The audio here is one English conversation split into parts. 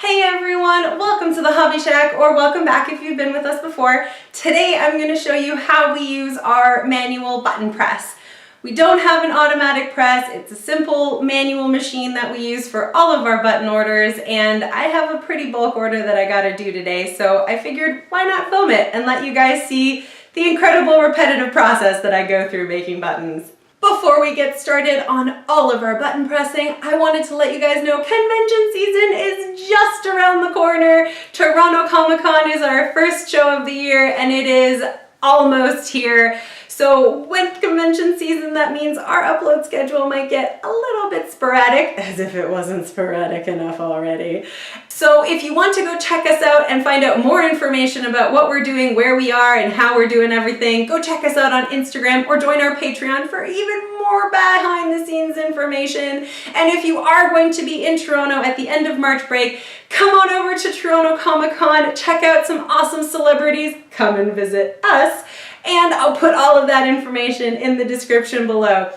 Hey everyone, welcome to the Hobby Shack, or welcome back if you've been with us before. Today I'm going to show you how we use our manual button press. We don't have an automatic press, it's a simple manual machine that we use for all of our button orders, and I have a pretty bulk order that I gotta do today, so I figured why not film it and let you guys see the incredible repetitive process that I go through making buttons. Before we get started on all of our button pressing, I wanted to let you guys know convention season is just around the corner. Toronto ComicCon is our first show of the year and it is almost here. So with convention season, that means our upload schedule might get a little bit sporadic, as if it wasn't sporadic enough already. So if you want to go check us out and find out more information about what we're doing, where we are, and how we're doing everything, go check us out on Instagram or join our Patreon for even more behind the scenes information. And if you are going to be in Toronto at the end of March break, come on over to Toronto ComicCon, check out some awesome celebrities, come and visit us, and I'll put all of that information in the description below.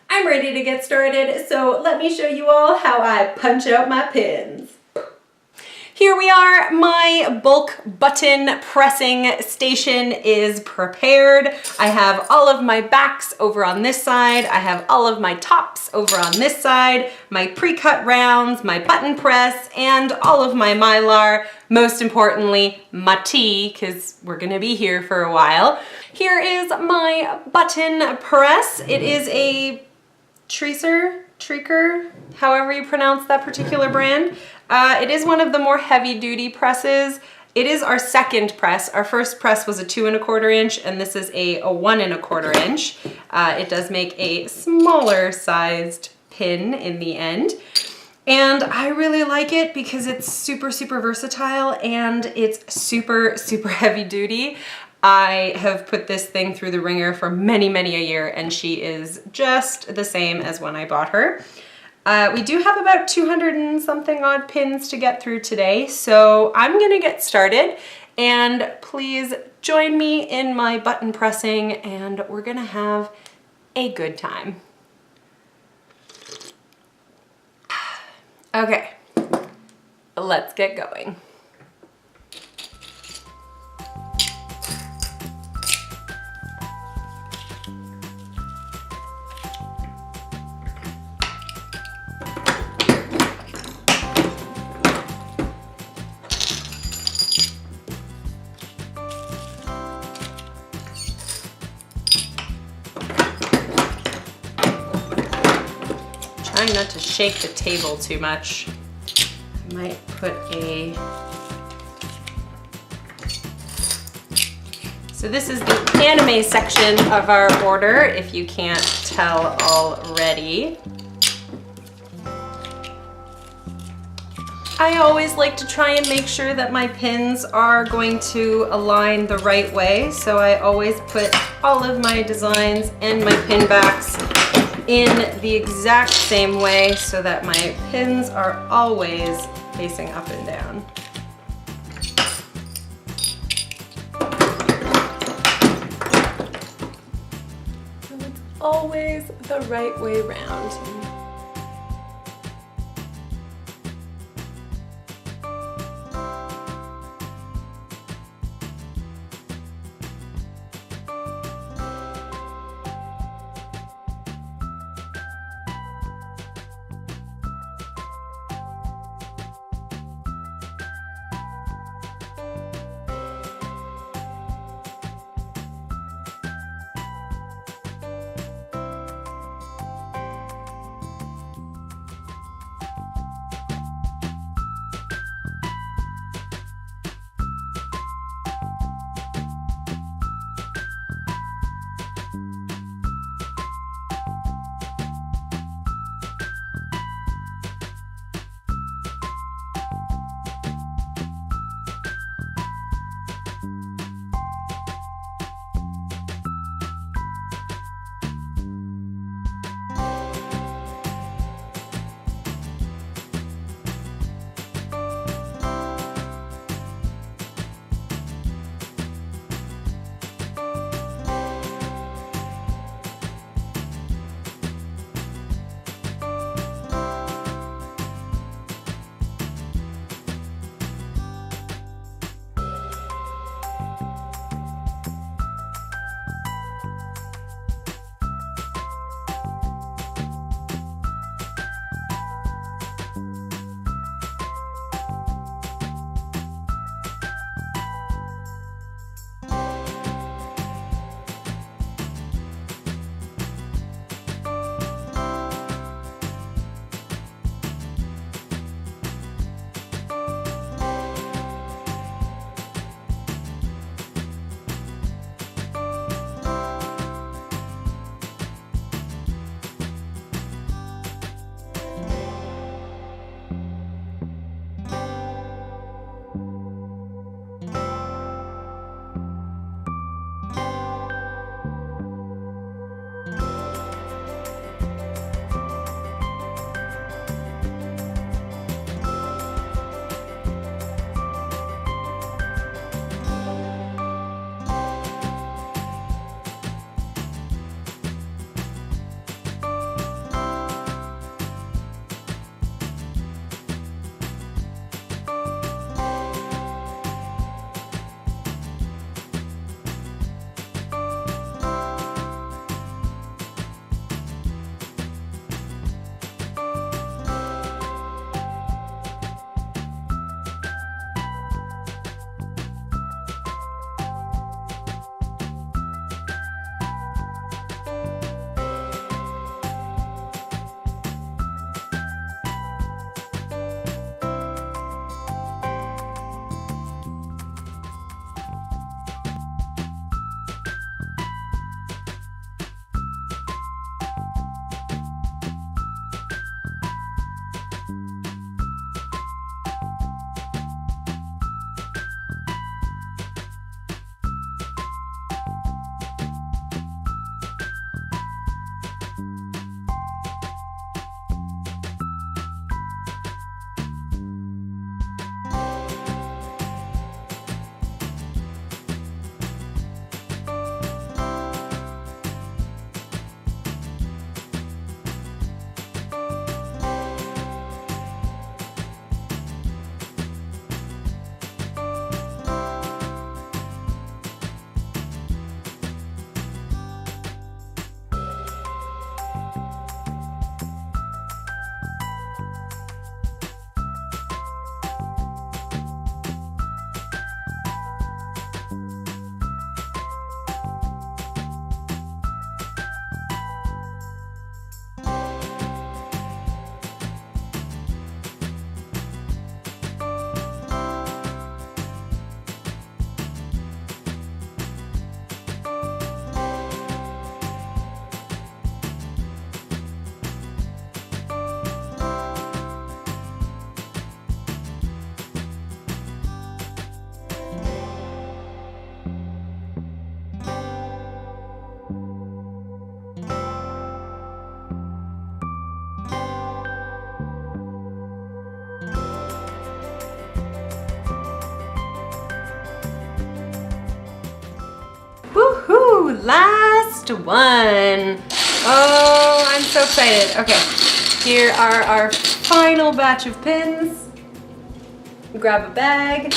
I'm ready to get started, so let me show you all how I punch out my pins. Here we are, my bulk button pressing station is prepared. I have all of my backs over on this side, I have all of my tops over on this side, my pre-cut rounds, my button press, and all of my mylar, most importantly, my tea, because we're gonna be here for a while. Here is my button press. It is a Treaker, however you pronounce that particular brand. It is one of the more heavy duty presses. It is our second press. Our first press was a 2 1/4 inch and this is a 1 1/4 inch. It does make a smaller sized pin in the end. And I really like it because it's super versatile and it's super heavy duty. I have put this thing through the ringer for many a year and she is just the same as when I bought her. We do have about 200 and something odd pins to get through today, so I'm gonna get started and please join me in my button pressing and we're gonna have a good time. Okay, let's get going. Trying not to shake the table too much. I might put a... So this is the anime section of our order, if you can't tell already. I always like to try and make sure that my pins are going to align the right way, so I always put all of my designs and my pin backs in the exact same way so that my pins are always facing up and down. And it's always the right way round. last one. Oh, I'm so excited. Okay, here are our final batch of pins. Grab a bag.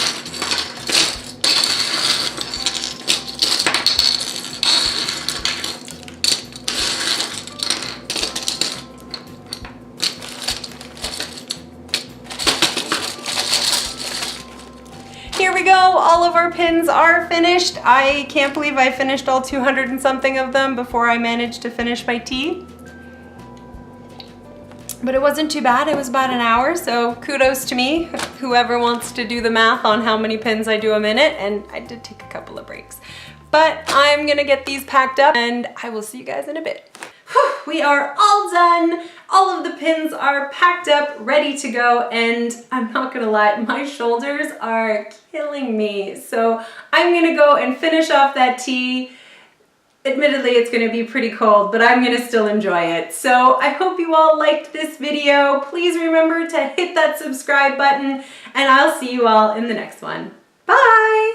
Here we go, all of our pins are finished. I can't believe I finished all 200 and something of them before I managed to finish my tea. But it wasn't too bad, it was about an hour, so kudos to me, whoever wants to do the math on how many pins I do a minute, and I did take a couple of breaks. But I'm gonna get these packed up and I will see you guys in a bit. We are all done. All of the pins are packed up, ready to go, and I'm not gonna lie, my shoulders are killing me. So I'm gonna go and finish off that tea. Admittedly, it's gonna be pretty cold, but I'm gonna still enjoy it. So I hope you all liked this video. Please remember to hit that subscribe button, and I'll see you all in the next one. Bye!